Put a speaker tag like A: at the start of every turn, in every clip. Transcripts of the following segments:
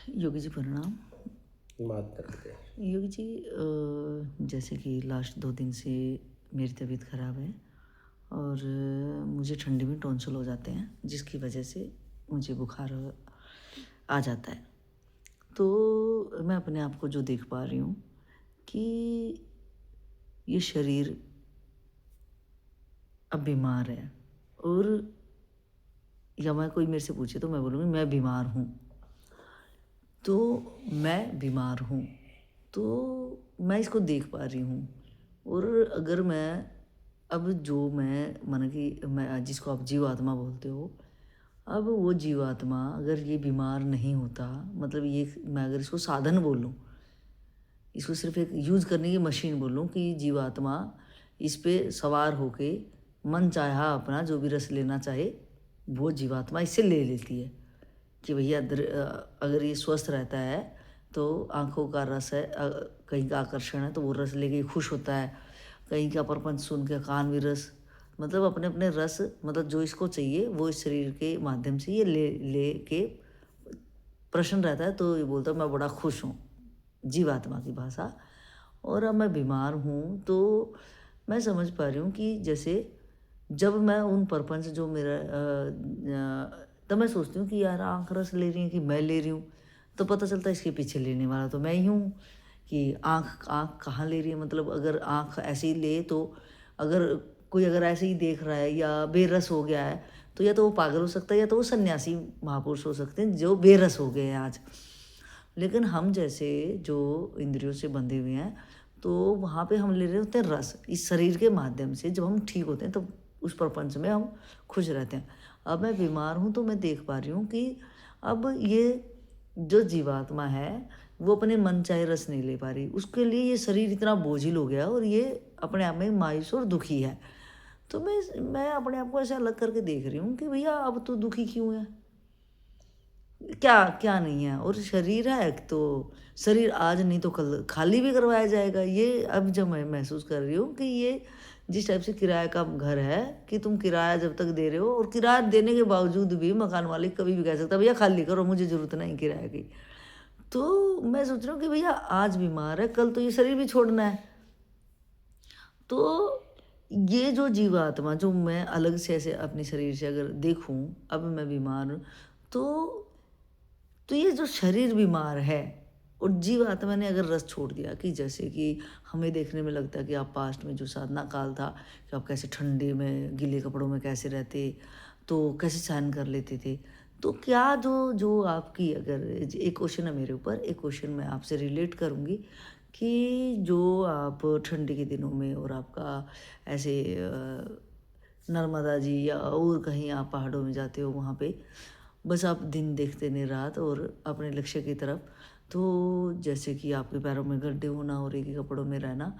A: योगी जी प्रणाम।
B: बात करते हैं।
A: योगी जी जैसे कि लास्ट 2 दिन से मेरी तबीयत ख़राब है और मुझे ठंडी में टॉन्सिल हो जाते हैं, जिसकी वजह से मुझे बुखार आ जाता है। तो मैं अपने आप को जो देख पा रही हूँ कि ये शरीर अब बीमार है, और या मैं कोई मेरे से पूछे तो मैं बोलूँगी मैं बीमार हूँ। तो मैं बीमार हूँ, तो मैं इसको देख पा रही हूँ। और अगर मैं अब जो मैं माना कि मैं जिसको आप जीवात्मा बोलते हो, अब वो जीवात्मा अगर ये बीमार नहीं होता, मतलब ये मैं अगर इसको साधन बोलूँ, इसको सिर्फ एक यूज़ करने की मशीन बोलूँ कि जीवात्मा इस पे सवार होके मन चाहा अपना जो भी रस लेना चाहे वो जीवात्मा इससे ले लेती है। कि भैया अगर ये स्वस्थ रहता है तो आँखों का रस है, कहीं का आकर्षण है तो वो रस लेके खुश होता है, कहीं का प्रपंच सुन के कान भी रस, मतलब अपने अपने रस, मतलब जो इसको चाहिए वो इस शरीर के माध्यम से ये ले के प्रसन्न रहता है। तो ये बोलता है मैं बड़ा खुश हूँ, जीवात्मा की भाषा। और अब मैं बीमार हूँ तो मैं समझ पा रही हूँ कि जैसे जब मैं उन प्रपंच जो मेरा तब मैं सोचती हूँ कि यार आँख रस ले रही है कि मैं ले रही हूँ, तो पता चलता है इसके पीछे लेने वाला तो मैं ही हूँ। कि आँख आँख कहाँ ले रही है, मतलब अगर आँख ऐसे ही ले तो अगर कोई अगर ऐसे ही देख रहा है या बेरस हो गया है तो या तो वो पागल हो सकता है या तो वो सन्यासी महापुरुष हो सकते हैं जो बेरस हो गए हैं आज। लेकिन हम जैसे जो इंद्रियों से बंधे हुए हैं तो वहाँ पे हम ले रहे होते हैं रस इस शरीर के माध्यम से। जब हम ठीक होते हैं तो उस प्रपंच में हम खुश रहते हैं। अब मैं बीमार हूँ तो मैं देख पा रही हूँ कि अब ये जो जीवात्मा है वो अपने मन चाहे रस नहीं ले पा रही, उसके लिए ये शरीर इतना बोझिल हो गया और ये अपने आप में मायूस और दुखी है। तो मैं अपने आप को ऐसे अलग करके देख रही हूँ कि भैया अब तो दुखी क्यों है, क्या क्या नहीं है। और शरीर है तो शरीर आज नहीं तो कल खाली भी करवाया जाएगा। ये अब जब मैं महसूस कर रही हूँ कि ये जिस टाइप से किराए का घर है कि तुम किराया जब तक दे रहे हो और किराया देने के बावजूद भी मकान मालिक कभी भी कह सकता है भैया खाली करो, मुझे ज़रूरत नहीं किराए की। तो मैं सोच रही हूँ कि भैया आज बीमार है, कल तो ये शरीर भी छोड़ना है। तो ये जो जीवात्मा जो मैं अलग से ऐसे अपने शरीर से अगर देखूं, अब मैं बीमार हूँ तो ये जो शरीर बीमार है और जीवात्मा ने अगर रस छोड़ दिया कि जैसे कि हमें देखने में लगता है कि आप पास्ट में जो साधना काल था कि आप कैसे ठंडे में गीले कपड़ों में कैसे रहते, तो कैसे सहन कर लेते थे। तो क्या जो जो आपकी अगर एक क्वेश्चन है मेरे ऊपर, एक क्वेश्चन मैं आपसे रिलेट करूँगी कि जो आप ठंडी के दिनों में और आपका ऐसे नर्मदा जी या और कहीं आप पहाड़ों में जाते हो, वहाँ पे बस आप दिन देखते नहीं रात और अपने लक्ष्य की तरफ। तो जैसे कि आपके पैरों में गड्ढे होना और एक ही कपड़ों में रहना,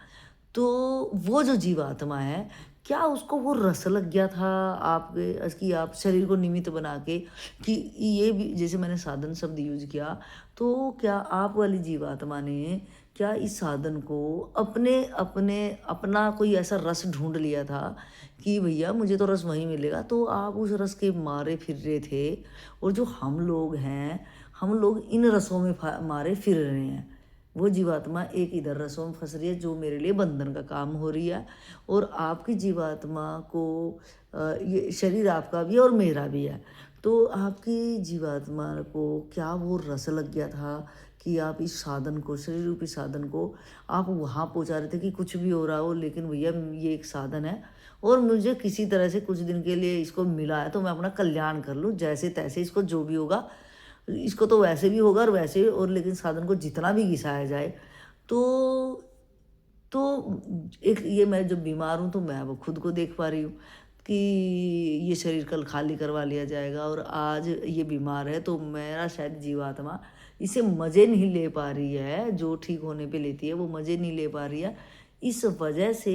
A: तो वो जो जीवात्मा है क्या उसको वो रस लग गया था आपके कि आप शरीर को निमित्त बना के कि ये भी जैसे मैंने साधन शब्द यूज किया, तो क्या आप वाली जीवात्मा ने क्या इस साधन को अपने अपने अपना कोई ऐसा रस ढूंढ लिया था कि भैया मुझे तो रस वहीं मिलेगा, तो आप उस रस के मारे फिर रहे थे। और जो हम लोग हैं, हम लोग इन रसों में मारे फिर रहे हैं। वो जीवात्मा एक इधर रसों में फंस रही है जो मेरे लिए बंधन का काम हो रही है। और आपकी जीवात्मा को ये शरीर आपका भी है और मेरा भी है। तो आपकी जीवात्मा को क्या वो रस लग गया था कि आप इस साधन को, शरीर रूपी साधन को आप वहाँ पहुँचा रहे थे कि कुछ भी हो रहा हो लेकिन भैया ये एक साधन है और मुझे किसी तरह से कुछ दिन के लिए इसको मिला है तो मैं अपना कल्याण कर लूँ जैसे तैसे, इसको जो भी होगा इसको तो वैसे भी होगा और वैसे भी, और लेकिन साधन को जितना भी घिसाया जाए तो तो एक ये मैं जब बीमार हूँ तो मैं अब खुद को देख पा रही हूँ कि ये शरीर कल खाली करवा लिया जाएगा और आज ये बीमार है तो मेरा शायद जीवात्मा इसे मज़े नहीं ले पा रही है, जो ठीक होने पे लेती है वो मज़े नहीं ले पा रही है। इस वजह से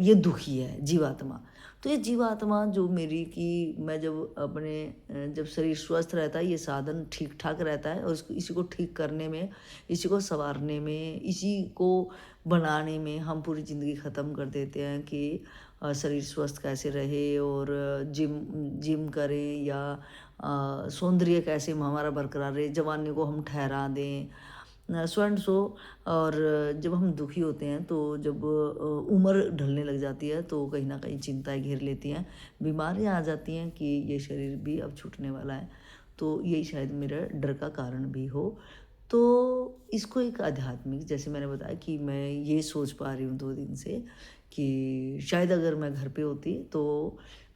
A: ये दुखी है जीवात्मा। तो ये जीवात्मा जो मेरी कि मैं जब अपने जब शरीर स्वस्थ रहता है, ये साधन ठीक ठाक रहता है और इसको इसी को ठीक करने में, इसी को संवारने में, इसी को बनाने में हम पूरी ज़िंदगी ख़त्म कर देते हैं कि शरीर स्वस्थ कैसे रहे और जिम जिम करें या सौंदर्य कैसे हमारा बरकरार रहे, जवानी को हम ठहरा दें, सो एंड सो। और जब हम दुखी होते हैं तो जब उम्र ढलने लग जाती है तो कहीं ना कहीं चिंताएं घेर लेती हैं, बीमारियां आ जाती हैं कि ये शरीर भी अब छूटने वाला है। तो यही शायद मेरा डर का कारण भी हो। तो इसको एक आध्यात्मिक, जैसे मैंने बताया कि मैं ये सोच पा रही हूँ 2 दिन से कि शायद अगर मैं घर पे होती तो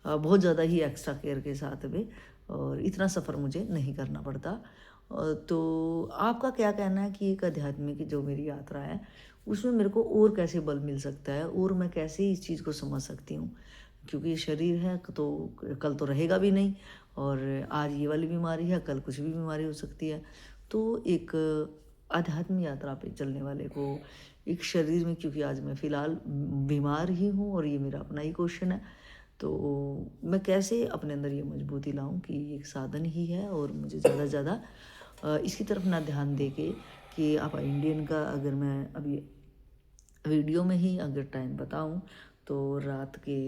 A: बहुत ज़्यादा ही एक्स्ट्रा केयर के साथ में और इतना सफ़र मुझे नहीं करना पड़ता। तो आपका क्या कहना है कि एक आध्यात्मिक जो मेरी यात्रा है उसमें मेरे को और कैसे बल मिल सकता है और मैं कैसे इस चीज़ को समझ सकती हूँ, क्योंकि ये शरीर है तो कल तो रहेगा भी नहीं, और आज ये वाली बीमारी है, कल कुछ भी बीमारी हो सकती है। तो एक आध्यात्मिक यात्रा पे चलने वाले को एक शरीर में, क्योंकि आज मैं फ़िलहाल बीमार ही हूँ और ये मेरा अपना ही क्वेश्चन है, तो मैं कैसे अपने अंदर ये मजबूती लाऊं कि ये एक साधन ही है और मुझे ज़्यादा से ज़्यादा इसकी तरफ ना ध्यान दे के कि आप इंडियन का, अगर मैं अभी वीडियो में ही अगर टाइम बताऊं तो रात के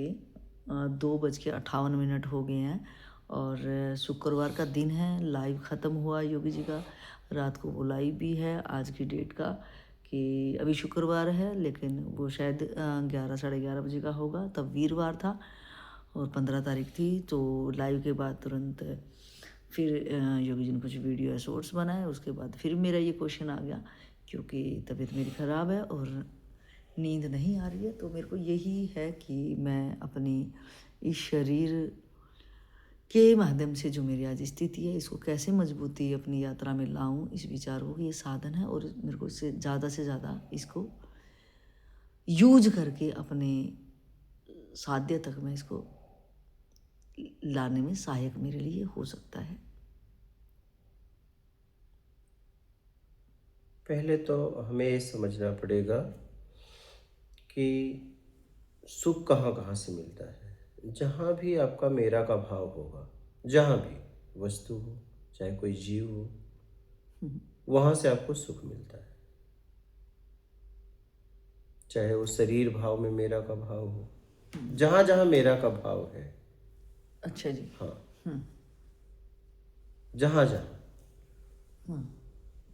A: 2:58 हो गए हैं और शुक्रवार का दिन है। लाइव ख़त्म हुआ योगी जी का, रात को वो लाइव भी है आज की डेट का कि अभी शुक्रवार है लेकिन वो शायद 11 साढ़े 11 बजे का होगा, तब वीरवार था और 15 तारीख थी। तो लाइव के बाद तुरंत फिर योगी जी ने कुछ वीडियो शॉर्ट्स बनाए, उसके बाद फिर मेरा ये क्वेश्चन आ गया क्योंकि तबीयत मेरी ख़राब है और नींद नहीं आ रही है। तो मेरे को यही है कि मैं अपनी इस शरीर के माध्यम से जो मेरी आज स्थिति है इसको कैसे मजबूती अपनी यात्रा में लाऊं, इस विचार को कि ये साधन है और मेरे को इससे ज़्यादा इसको यूज करके अपने साध्य तक मैं इसको लाने में सहायक मेरे लिए हो सकता है।
B: पहले तो हमें ये समझना पड़ेगा कि सुख कहाँ कहाँ से मिलता है। जहाँ भी आपका मेरा का भाव होगा, जहाँ भी वस्तु हो चाहे कोई जीव हो, वहाँ से आपको सुख मिलता है। चाहे वो शरीर भाव में मेरा का भाव हो, जहाँ जहाँ मेरा का भाव है।
A: अच्छा जी।
B: हाँ, जहाँ जहाँ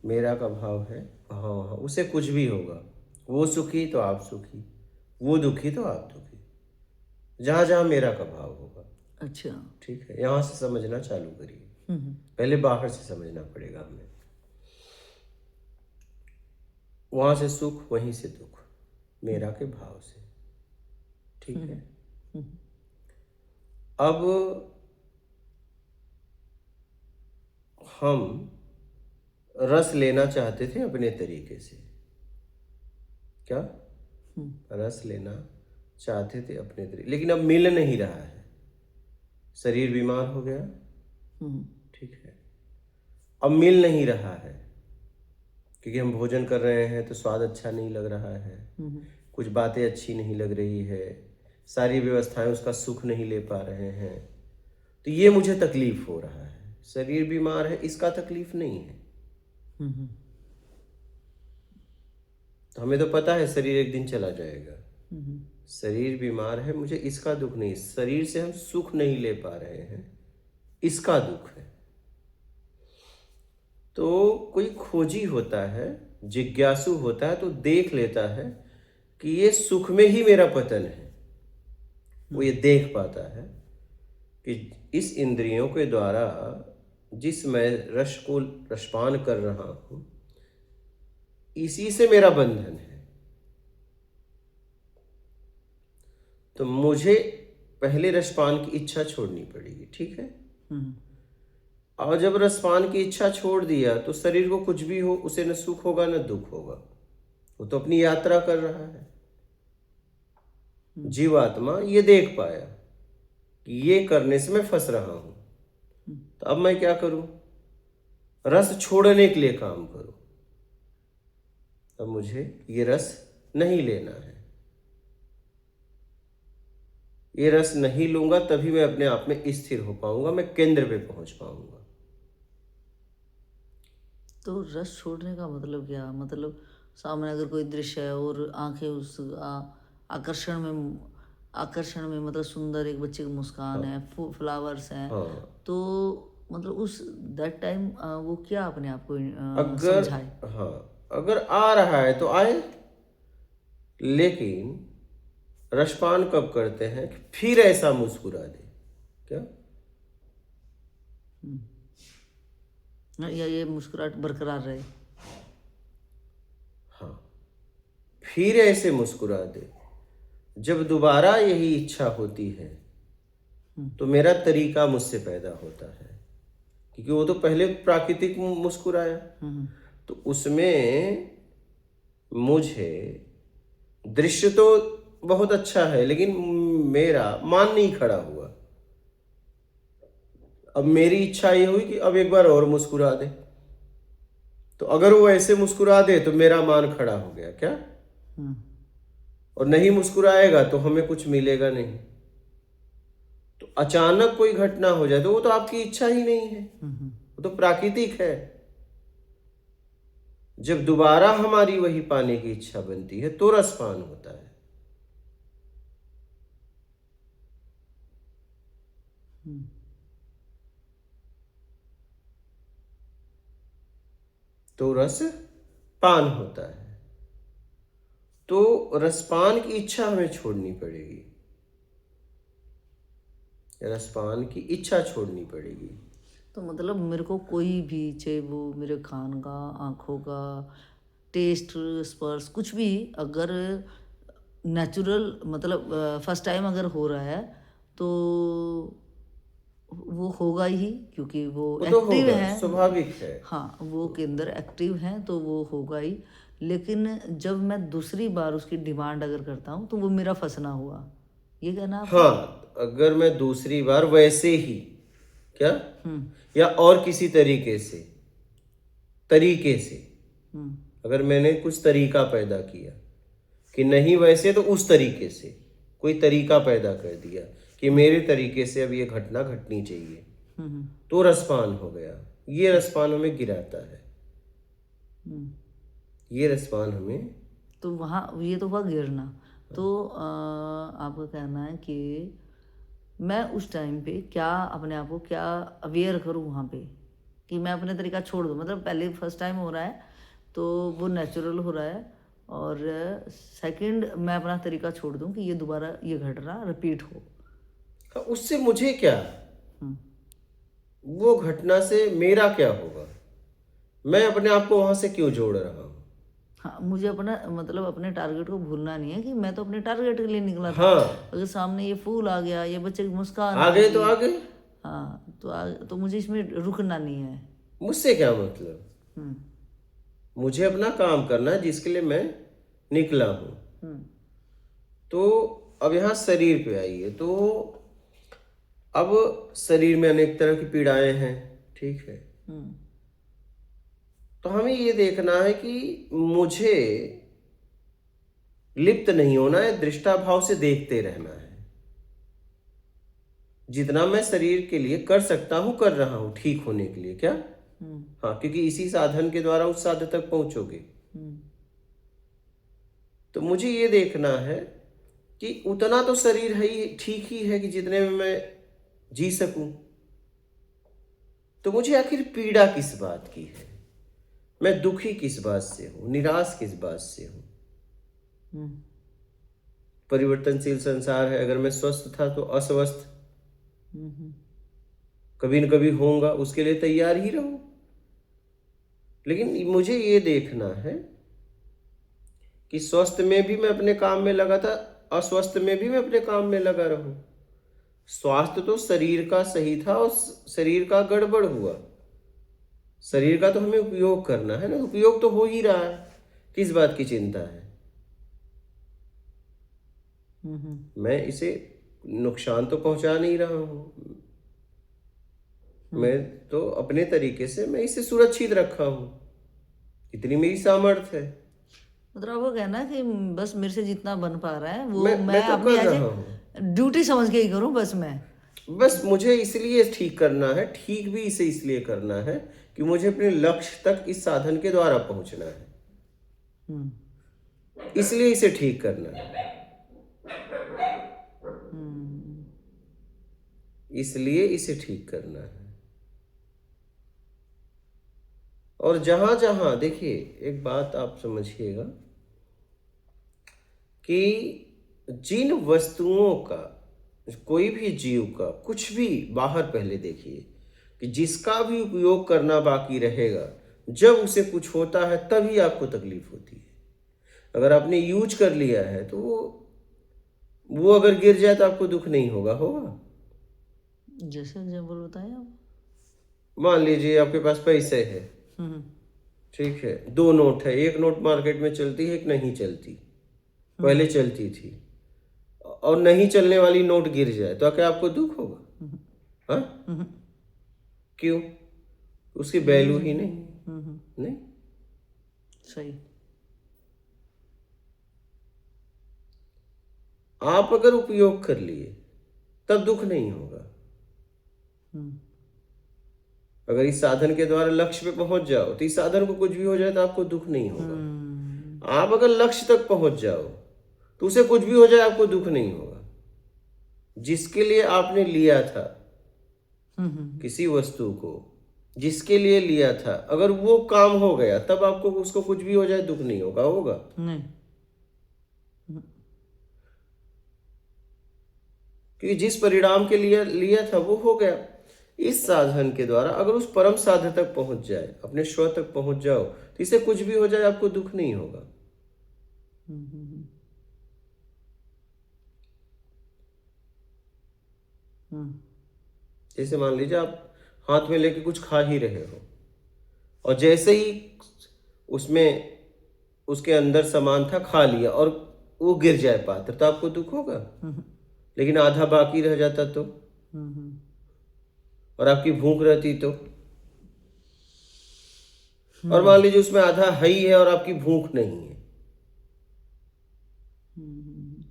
B: मेरा का भाव है वहाँ वहाँ उसे कुछ भी होगा। वो सुखी तो आप सुखी, वो दुखी तो आप दुखी। जहाँ जहाँ मेरा का भाव होगा।
A: अच्छा।
B: ठीक है, यहाँ से समझना चालू करिए। पहले बाहर से समझना पड़ेगा हमें। वहाँ से सुख, वहीं से दुख, मेरा के भाव से। ठीक है। अब हम रस लेना चाहते थे अपने तरीके से। क्या? रस लेना चाहते थे अपने तरीके, लेकिन अब मिल नहीं रहा है। शरीर बीमार हो गया। ठीक है, अब मिल नहीं रहा है क्योंकि हम भोजन कर रहे हैं तो स्वाद अच्छा नहीं लग रहा है, कुछ बातें अच्छी नहीं लग रही है, सारी व्यवस्थाएं उसका सुख नहीं ले पा रहे हैं। तो ये मुझे तकलीफ हो रहा है। शरीर बीमार है, इसका तकलीफ नहीं है। तो हमें तो पता है शरीर एक दिन चला जाएगा। शरीर बीमार है, मुझे इसका दुख नहीं। शरीर से हम सुख नहीं ले पा रहे हैं, इसका दुख है। तो कोई खोजी होता है, जिज्ञासु होता है तो देख लेता है कि ये सुख में ही मेरा पतन है। वो ये देख पाता है कि इस इंद्रियों के द्वारा जिस मैं रस को रसपान कर रहा हूं, इसी से मेरा बंधन है। तो मुझे पहले रसपान की इच्छा छोड़नी पड़ेगी। ठीक है। और जब रसपान की इच्छा छोड़ दिया तो शरीर को कुछ भी हो उसे न सुख होगा न दुख होगा। वो तो अपनी यात्रा कर रहा है। जीवात्मा ये देख पाया कि ये करने से मैं फंस रहा हूं, तो अब मैं क्या करूं? रस छोड़ने के लिए काम करूं। अब मुझे ये रस नहीं लेना है। ये रस नहीं लूंगा तभी मैं अपने आप में स्थिर हो पाऊंगा, मैं केंद्र पे पहुंच पाऊंगा।
A: तो रस छोड़ने का मतलब क्या? मतलब सामने अगर कोई दृश्य है और आंखें उस आकर्षण में मतलब सुंदर एक बच्चे की मुस्कान है, फ्लावर्स हैं, तो मतलब उस दैट टाइम वो क्या अपने आप को
B: अगर
A: समझाए?
B: हाँ, अगर आ रहा है तो आए, लेकिन रसपान कब करते हैं कि फिर ऐसा मुस्कुरा दे। क्या?
A: या ये मुस्कुराहट बरकरार रहे?
B: हाँ, फिर ऐसे मुस्कुरा दे। जब दोबारा यही इच्छा होती है तो मेरा तरीका मुझसे पैदा होता है, क्योंकि वो तो पहले प्राकृतिक मुस्कुराया, तो उसमें मुझे दृश्य तो बहुत अच्छा है, लेकिन मेरा मान नहीं खड़ा हुआ। अब मेरी इच्छा ये हुई कि अब एक बार और मुस्कुरा दे, तो अगर वो ऐसे मुस्कुरा दे तो मेरा मान खड़ा हो गया। क्या? और नहीं मुस्कुराएगा तो हमें कुछ मिलेगा नहीं। तो अचानक कोई घटना हो जाए तो वो तो आपकी इच्छा ही नहीं है, वो तो प्राकृतिक है। जब दोबारा हमारी वही पाने की इच्छा बनती है तो रसपान होता है। तो रस पान होता है। तो रसपान की इच्छा हमें छोड़नी पड़ेगी, रसपान की इच्छा छोड़नी पड़ेगी।
A: तो मतलब मेरे को कोई भी, चाहे वो मेरे कान का, आँखों का, टेस्ट, स्पर्श, कुछ भी अगर नेचुरल मतलब फर्स्ट टाइम अगर हो रहा है तो वो होगा ही, क्योंकि वो
B: वो तो
A: एक्टिव
B: होगा,
A: है।
B: स्वाभाविक है।
A: हाँ, वो के अंदर एक्टिव हैं तो वो होगा ही। लेकिन जब मैं दूसरी बार उसकी डिमांड अगर करता हूँ तो वो मेरा फंसना हुआ, ये कहना आपका?
B: हाँ, अगर मैं दूसरी बार वैसे ही, क्या, या और किसी तरीके से अगर मैंने कुछ तरीका पैदा किया कि नहीं वैसे तो उस तरीके से कोई तरीका पैदा कर दिया कि मेरे तरीके से अब ये घटना घटनी चाहिए, तो रसपान हो गया। ये रसपान हमें गिराता है, ये रसपान हमें।
A: तो वहाँ ये तो हुआ गिरना। तो आपका कहना है कि मैं उस टाइम पे क्या अपने आप को क्या अवेयर करूँ वहाँ पे, कि मैं अपने तरीका छोड़ दूँ? मतलब पहले फर्स्ट टाइम हो रहा है तो वो नेचुरल हो रहा है, और सेकंड मैं अपना तरीका छोड़ दूँ कि ये दोबारा ये घटना रिपीट हो।
B: हाँ, उससे मुझे क्या, वो घटना से मेरा क्या होगा? मैं अपने आप को वहां से क्यों जोड़ रहा हूँ?
A: हाँ, मुझे अपना मतलब अपने टारगेट को भूलना नहीं है कि मैं तो अपने टारगेट के लिए निकला था।
B: हाँ,
A: अगर सामने ये फूल आ गया, ये बच्चे की मुस्कान
B: आ
A: आ
B: गए तो
A: गई,
B: आ गए,
A: हाँ तो मुझे इसमें रुकना नहीं है।
B: मुझसे क्या मतलब? मुझे अपना काम करना है जिसके लिए मैं निकला हूं। तो अब यहाँ शरीर पे आइए। तो अब शरीर में अनेक तरह की पीड़ाएं हैं, ठीक है। तो हमें ये देखना है कि मुझे लिप्त नहीं होना है, दृष्टाभाव से देखते रहना है। जितना मैं शरीर के लिए कर सकता हूं कर रहा हूं ठीक होने के लिए। क्या? हाँ, क्योंकि इसी साधन के द्वारा उस साधन तक पहुंचोगे। तो मुझे ये देखना है कि उतना तो शरीर है ही, ठीक ही है कि जितने में मैं जी सकूं। तो मुझे आखिर पीड़ा किस बात की है, मैं दुखी किस बात से हूं, निराश किस बात से हूं? परिवर्तनशील संसार है। अगर मैं स्वस्थ था तो अस्वस्थ कभी न कभी होऊंगा, उसके लिए तैयार ही रहूं। लेकिन मुझे ये देखना है कि स्वस्थ में भी मैं अपने काम में लगा था, अस्वस्थ में भी मैं अपने काम में लगा रहूं। स्वास्थ्य तो शरीर का सही था और शरीर का गड़बड़ हुआ। शरीर का तो हमें उपयोग करना है ना, उपयोग तो हो ही रहा है, किस बात की चिंता है? मैं इसे नुकसान तो पहुंचा नहीं रहा हूं, मैं तो अपने तरीके से मैं इसे सुरक्षित रखा हूं, इतनी मेरी सामर्थ्य है।
A: मतलब वो कहना कि बस मेरे से जितना बन पा रहा है वो
B: मैं तो
A: अपनी
B: कर
A: एज
B: रहा हूं।
A: ड्यूटी समझ के ही करूं बस मैं।
B: बस मुझे इसलिए ठीक करना है, ठीक भी इसे इसलिए करना है कि मुझे अपने लक्ष्य तक इस साधन के द्वारा पहुंचना है, इसलिए इसे ठीक करना है, इसलिए इसे ठीक करना है। और जहां जहां देखिए, एक बात आप समझिएगा कि जिन वस्तुओं का, कोई भी जीव का कुछ भी बाहर पहले देखिए कि जिसका भी उपयोग करना बाकी रहेगा, जब उसे कुछ होता है तभी आपको तकलीफ होती है। अगर आपने यूज कर लिया है तो वो अगर गिर जाए तो आपको दुख नहीं होगा, होगा?
A: जैसे एग्जाम्पल बताएं आप।
B: मान लीजिए आपके पास पैसे है,
A: हम्म
B: ठीक है, दो नोट है, एक नोट मार्केट में चलती है, एक नहीं चलती, पहले चलती थी, और नहीं चलने वाली नोट गिर जाए तो क्या आपको दुख होगा? हाँ? क्यों? उसकी वैल्यू ही नहीं। नहीं,
A: सही।
B: आप अगर उपयोग कर लिए तब दुख नहीं होगा। अगर इस साधन के द्वारा लक्ष्य पे पहुंच जाओ तो इस साधन को कुछ भी हो जाए तो आपको दुख नहीं होगा। आप अगर लक्ष्य तक पहुंच जाओ तो उसे कुछ भी हो जाए आपको दुख नहीं होगा। जिसके लिए आपने लिया था किसी वस्तु को, जिसके लिए लिया था, अगर वो काम हो गया तब आपको उसको कुछ भी हो जाए दुख नहीं होगा, होगा?
A: नहीं।
B: क्योंकि जिस परिणाम के लिए लिया था वो हो गया। इस साधन के द्वारा अगर उस परम साध्य तक पहुंच जाए, अपने स्व तक पहुंच जाओ, तो इसे कुछ भी हो जाए आपको दुख नहीं होगा। जैसे मान लीजिए आप हाथ में लेके कुछ खा ही रहे हो और जैसे ही उसमें उसके अंदर सामान था, खा लिया और वो गिर जाए पात्र, तो आपको दुख होगा। लेकिन आधा बाकी रह जाता तो, और आपकी भूख रहती तो, और मान लीजिए उसमें आधा है ही है और आपकी भूख नहीं है,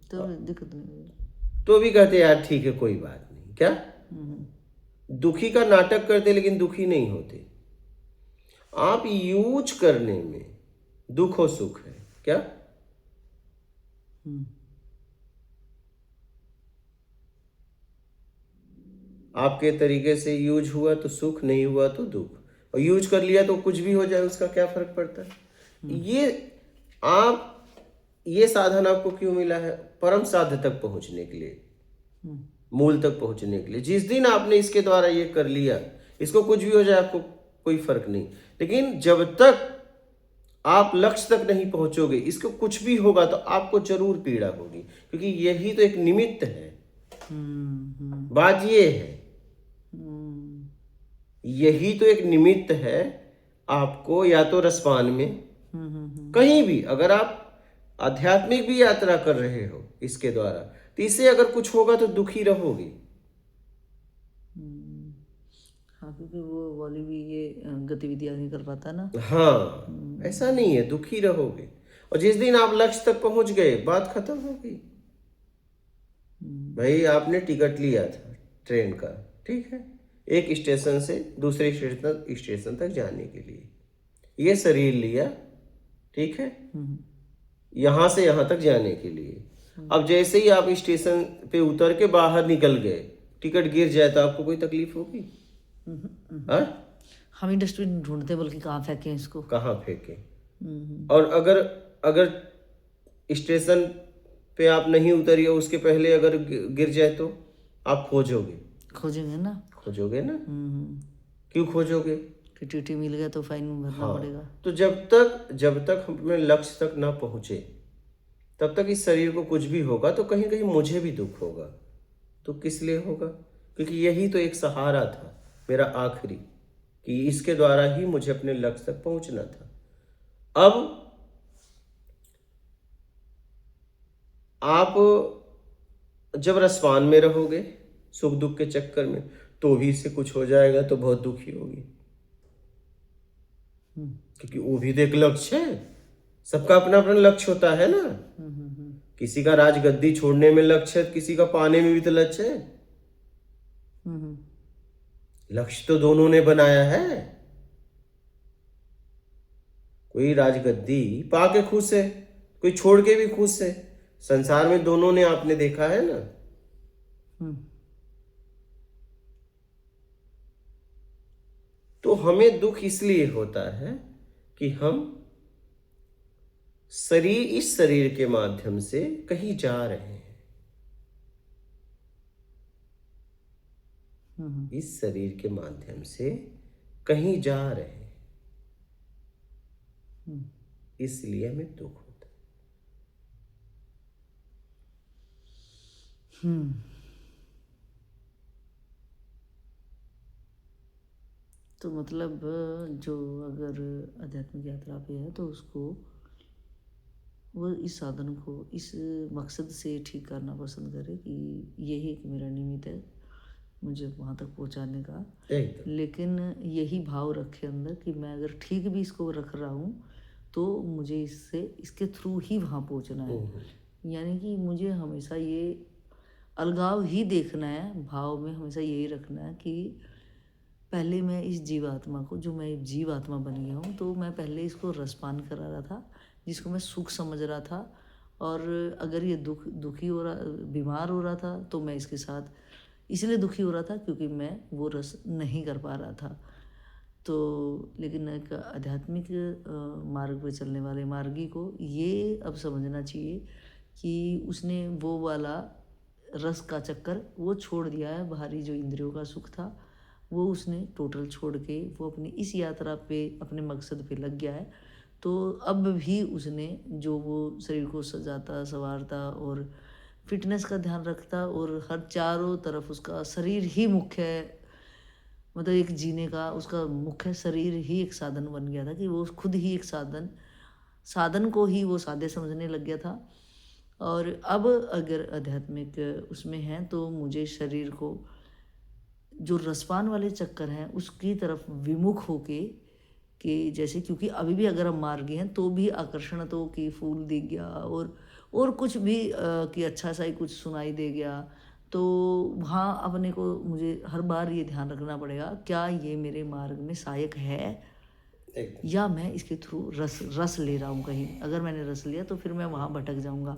A: तो दिक्कत नहीं।
B: तो भी कहते यार ठीक है कोई बात नहीं। क्या? दुखी का नाटक करते लेकिन दुखी नहीं होते। आप यूज करने में दुख और सुख है। क्या? आपके तरीके से यूज हुआ तो सुख, नहीं हुआ तो दुख, और यूज कर लिया तो कुछ भी हो जाए उसका क्या फर्क पड़ता है? ये साधन आपको क्यों मिला है? परम साध्य तक पहुंचने के लिए, मूल तक पहुंचने के लिए। जिस दिन आपने इसके द्वारा ये कर लिया, इसको कुछ भी हो जाए आपको कोई फर्क नहीं। लेकिन जब तक आप लक्ष्य तक नहीं पहुंचोगे, इसको कुछ भी होगा तो आपको जरूर पीड़ा होगी, क्योंकि यही तो एक निमित्त है। बात ये है, यही तो एक निमित्त है आपको, या तो रसपान में, कहीं भी अगर आप आध्यात्मिक भी यात्रा कर रहे हो इसके द्वारा, तो इससे अगर कुछ होगा तो दुखी रहोगे।
A: हाँ, क्योंकि वो वाली भी ये गतिविधियां नहीं कर पाता ना।
B: हाँ, ऐसा नहीं है, दुखी रहोगे। और जिस दिन आप लक्ष्य तक पहुंच गए, बात खत्म हो गई। भाई आपने टिकट लिया था ट्रेन का, ठीक है, एक स्टेशन से दूसरे स्टेशन तक जाने के लिए, ये शरीर लिया, ठीक है, यहां से यहां तक जाने के लिए। अब जैसे ही आप स्टेशन पे उतर के बाहर निकल गए, टिकट गिर जाए तो आपको कोई तकलीफ होगी? हाँ?
A: हम ही डस्टबिन ढूंढते बल्कि कहाँ फेंकें इसको,
B: कहाँ फेंकें। और अगर अगर स्टेशन पे आप नहीं उतरिए, उसके पहले अगर गिर जाए तो आप
A: खोजेंगे ना।
B: खोजोगे ना। क्यों खोजोगे?
A: कि टीटी मिल गया तो फाइन भरना पड़ेगा।
B: तो जब तक हम अपने लक्ष्य तक ना पहुंचे, तब तक इस शरीर को कुछ भी होगा तो कहीं कहीं मुझे भी दुख होगा। तो किस लिए होगा? क्योंकि यही तो एक सहारा था मेरा आखिरी, कि इसके द्वारा ही मुझे अपने लक्ष्य तक पहुंचना था। अब आप जब रसवान में रहोगे सुख दुख के चक्कर में, तो भी इससे कुछ हो जाएगा तो बहुत दुखी होगी, क्योंकि वो भी तो एक लक्ष्य है। सबका अपना अपना लक्ष्य होता है ना। किसी का राजगद्दी छोड़ने में लक्ष्य है, किसी का पाने में भी तो लक्ष्य है। लक्ष्य तो दोनों ने बनाया है। कोई राजगद्दी पाके खुश है, कोई छोड़ के भी खुश है। संसार में दोनों ने आपने देखा है ना। तो हमें दुख इसलिए होता है कि हम इस शरीर के माध्यम से कहीं जा रहे हैं। इस शरीर के माध्यम से कहीं जा रहे हैं, इसलिए हमें दुख होता है।
A: तो मतलब जो अगर आध्यात्मिक यात्रा पे है तो उसको वो इस साधन को इस मकसद से ठीक करना पसंद करे कि यही एक मेरा निमित्त है मुझे वहाँ तक पहुँचाने का,
B: एकदम
A: लेकिन यही भाव रखे अंदर कि मैं अगर ठीक भी इसको रख रहा हूँ तो मुझे इसके थ्रू ही वहाँ पहुँचना है। यानी कि मुझे हमेशा ये अलगाव ही देखना है, भाव में हमेशा यही रखना है कि पहले मैं इस जीवात्मा को, जो मैं जीवात्मा बन गया हूँ, तो मैं पहले इसको रसपान करा रहा था जिसको मैं सुख समझ रहा था, और अगर ये दुखी हो रहा, बीमार हो रहा था तो मैं इसके साथ इसलिए दुखी हो रहा था क्योंकि मैं वो रस नहीं कर पा रहा था। तो लेकिन एक आध्यात्मिक मार्ग पे चलने वाले मार्गी को ये अब समझना चाहिए कि उसने वो वाला रस का चक्कर वो छोड़ दिया है। बाहरी जो इंद्रियों का सुख था वो उसने टोटल छोड़ के वो अपनी इस यात्रा पे अपने मकसद पे लग गया है। तो अब भी उसने जो वो शरीर को सजाता संवारता और फिटनेस का ध्यान रखता और हर चारों तरफ उसका शरीर ही मुख्य, मतलब एक जीने का उसका मुख्य शरीर ही एक साधन बन गया था कि वो खुद ही एक साधन को ही वो साध्य समझने लग गया था। और अब अगर आध्यात्मिक उसमें है तो मुझे शरीर को जो रसपान वाले चक्कर हैं उसकी तरफ विमुख होके कि जैसे, क्योंकि अभी भी अगर हम मार्गी हैं तो भी आकर्षण तो कि फूल दिख गया और कुछ भी कि अच्छा सा ही कुछ सुनाई दे गया, तो वहाँ अपने को मुझे हर बार ये ध्यान रखना पड़ेगा क्या ये मेरे मार्ग में सहायक है या मैं इसके थ्रू रस ले रहा हूँ कहीं। अगर मैंने रस लिया तो फिर मैं वहाँ भटक जाऊँगा।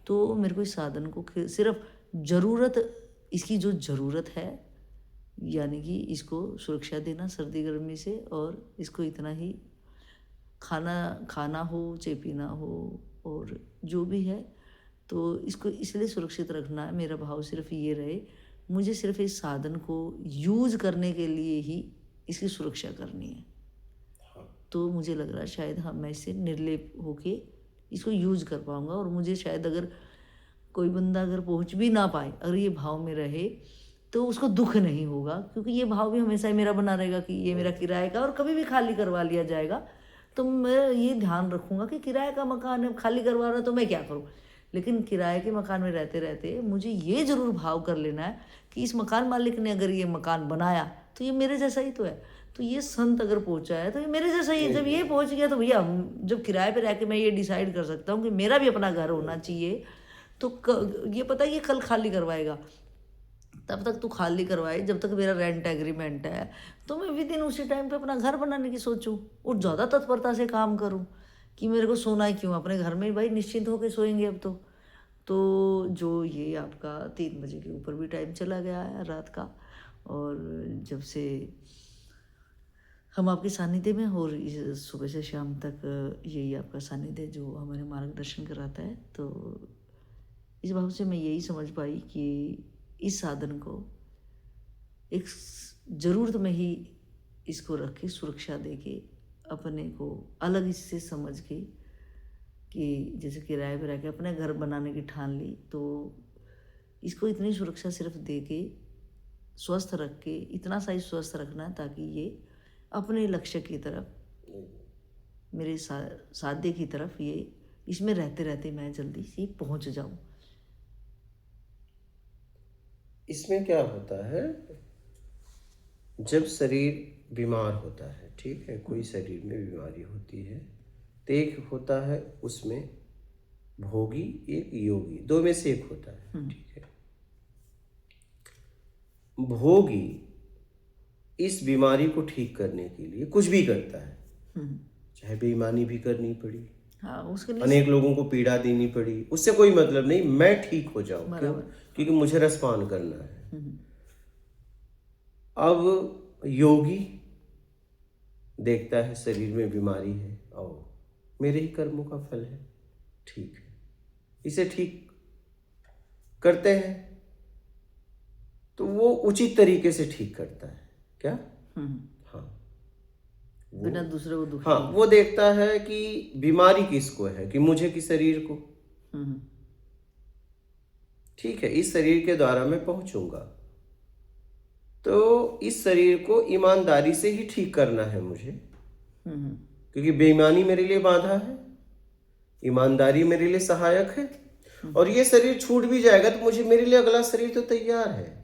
A: तो मेरे को इस साधन को सिर्फ इसकी जो ज़रूरत है, यानी कि इसको सुरक्षा देना सर्दी गर्मी से, और इसको इतना ही खाना हो चाहे पीना हो और जो भी है, तो इसको इसलिए सुरक्षित रखना है। मेरा भाव सिर्फ ये रहे, मुझे सिर्फ इस साधन को यूज करने के लिए ही इसकी सुरक्षा करनी है। तो मुझे लग रहा है शायद मैं इससे निर्लेप होके इसको यूज कर पाऊँगा, और मुझे शायद अगर कोई बंदा अगर पहुँच भी ना पाए, अगर ये भाव में रहे तो उसको दुख नहीं होगा, क्योंकि ये भाव भी हमेशा ही मेरा बना रहेगा कि ये मेरा किराए का, और कभी भी खाली करवा लिया जाएगा तो मैं ये ध्यान रखूँगा कि किराए का मकान है, खाली करवा रहा तो मैं क्या करूँ। लेकिन किराए के मकान में रहते रहते मुझे ये ज़रूर भाव कर लेना है कि इस मकान मालिक ने अगर ये मकान बनाया तो ये मेरे जैसा ही तो है, तो ये संत अगर पहुँचा है तो ये मेरे जैसा ही है। जब ये पहुँच गया तो भैया जब किराए पे रह के मैं ये डिसाइड कर सकता हूँ कि मेरा भी अपना घर होना चाहिए, तो ये पता है ये कल खाली करवाएगा, तब तक तू खाली करवाए जब तक मेरा रेंट एग्रीमेंट है, तो मैं विद इन उसी टाइम पे अपना घर बनाने की सोचूं और ज़्यादा तत्परता से काम करूं कि मेरे को सोना ही क्यों, अपने घर में ही भाई निश्चिंत होकर सोएंगे अब तो जो ये आपका 3 बजे के ऊपर भी टाइम चला गया है रात का, और जब से हम आपके सानिध्य में और इस सुबह से शाम तक यही आपका सानिध्य जो हमारे मार्गदर्शन कराता है, तो इस भाव से मैं यही समझ पाई कि इस साधन को एक ज़रूरत में ही इसको रख के सुरक्षा दे के अपने को अलग इससे समझ के कि जैसे किराए पर रह के अपने घर बनाने की ठान ली, तो इसको इतनी सुरक्षा सिर्फ दे के स्वस्थ रख के इतना सा ही स्वस्थ रखना है ताकि ये अपने लक्ष्य की तरफ मेरे साध्य की तरफ ये इसमें रहते रहते मैं जल्दी से पहुंच जाऊं।
B: इसमें क्या होता है, जब शरीर बीमार होता है, ठीक है, कोई शरीर में बीमारी होती है, तो एक होता है उसमें भोगी एक योगी, दो में से एक होता है, ठीक है। भोगी इस बीमारी को ठीक करने के लिए कुछ भी करता है, चाहे बेईमानी भी करनी पड़ी,
A: हाँ, उसके लिए
B: अनेक लोगों को पीड़ा देनी पड़ी, उससे कोई मतलब नहीं, मैं ठीक हो जाऊं, क्यों? क्योंकि मुझे रसपान करना है। अब योगी देखता है शरीर में बीमारी है और मेरे ही कर्मों का फल है, ठीक है, इसे ठीक करते हैं तो वो उचित तरीके से ठीक करता है। क्या? हाँ,
A: बिना दूसरे को दुखी
B: हाँ, वो देखता है कि बीमारी किसको है, कि मुझे कि शरीर को। ठीक है, इस शरीर के द्वारा मैं पहुंचूंगा, तो इस शरीर को ईमानदारी से ही ठीक करना है मुझे, क्योंकि बेईमानी मेरे लिए बाधा है, ईमानदारी मेरे लिए सहायक है। और ये शरीर छूट भी जाएगा तो मुझे, मेरे लिए अगला शरीर तो तैयार है।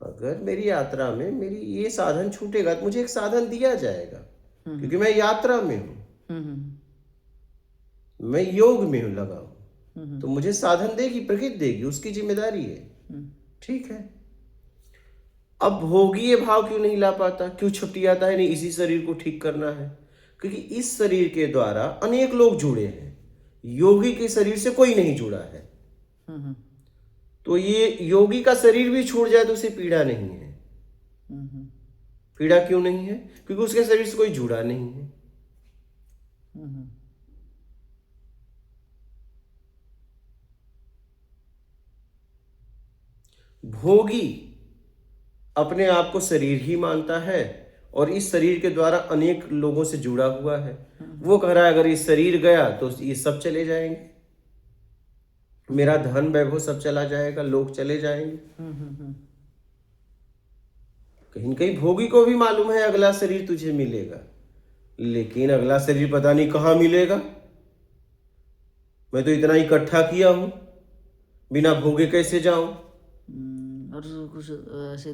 B: अगर मेरी यात्रा में मेरी ये साधन छूटेगा तो मुझे एक साधन दिया जाएगा, क्योंकि मैं यात्रा में हूं, मैं योग में हूं, लगा हूं, तो मुझे साधन देगी, प्रकृति देगी, उसकी जिम्मेदारी है। ठीक है, अब भोगीय भाव क्यों नहीं ला पाता, क्यों छुट्टियाता है, नहीं इसी शरीर को ठीक करना है, क्योंकि इस शरीर के द्वारा अनेक लोग जुड़े हैं, योगी के शरीर से कोई नहीं जुड़ा है। तो ये योगी का शरीर भी छूट जाए तो उसे पीड़ा नहीं है। पीड़ा क्यों नहीं है? क्योंकि उसके शरीर से कोई जुड़ा नहीं है। भोगी अपने आप को शरीर ही मानता है और इस शरीर के द्वारा अनेक लोगों से जुड़ा हुआ है। वो कह रहा है अगर इस शरीर गया तो ये सब चले जाएंगे, मेरा धन वैभव सब चला जाएगा, लोग चले जाएंगे। कहीं न कहीं भोगी को भी मालूम है अगला शरीर तुझे मिलेगा, लेकिन अगला शरीर पता नहीं कहाँ मिलेगा। मैं तो इतना इकट्ठा किया हूं, बिना भोगे कैसे जाऊं?
A: और कुछ ऐसे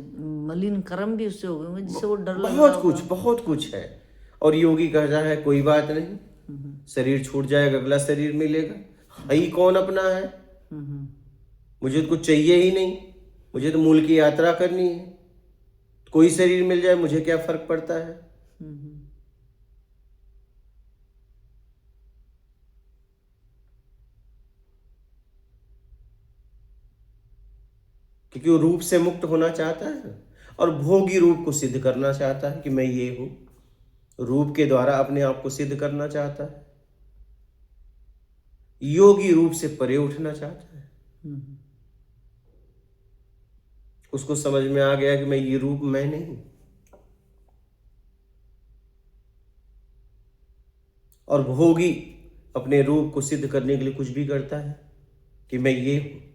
A: मलिन कर्म भी उससे हो गए जिससे वो डर लग रहा
B: बहुत कुछ है। और योगी कह रहा है कोई बात नहीं, शरीर छूट जाएगा, अगला शरीर मिलेगा। ही कौन अपना है? मुझे तो कुछ चाहिए ही नहीं, मुझे तो मूल की यात्रा करनी है, कोई शरीर मिल जाए मुझे क्या फर्क पड़ता है। क्योंकि वो रूप से मुक्त होना चाहता है और भोगी रूप को सिद्ध करना चाहता है कि मैं ये हूं, रूप के द्वारा अपने आप को सिद्ध करना चाहता है। योगी रूप से परे उठना चाहता है। उसको समझ में आ गया कि मैं ये रूप मैं नहीं। और भोगी अपने रूप को सिद्ध करने के लिए कुछ भी करता है कि मैं ये हूं।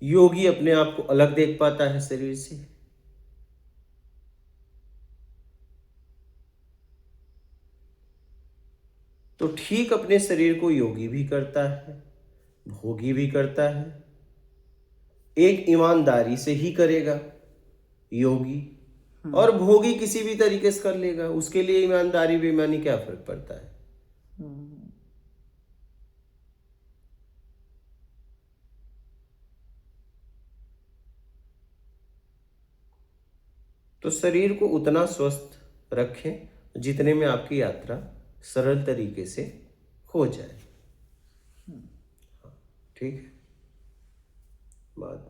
B: योगी अपने आप को अलग देख पाता है शरीर से। तो ठीक अपने शरीर को योगी भी करता है, भोगी भी करता है। एक ईमानदारी से ही करेगा योगी, और भोगी किसी भी तरीके से कर लेगा। उसके लिए ईमानदारी बेईमानी क्या फर्क पड़ता है? तो शरीर को उतना स्वस्थ रखें जितने में आपकी यात्रा सरल तरीके से हो जाए। ठीक है, बात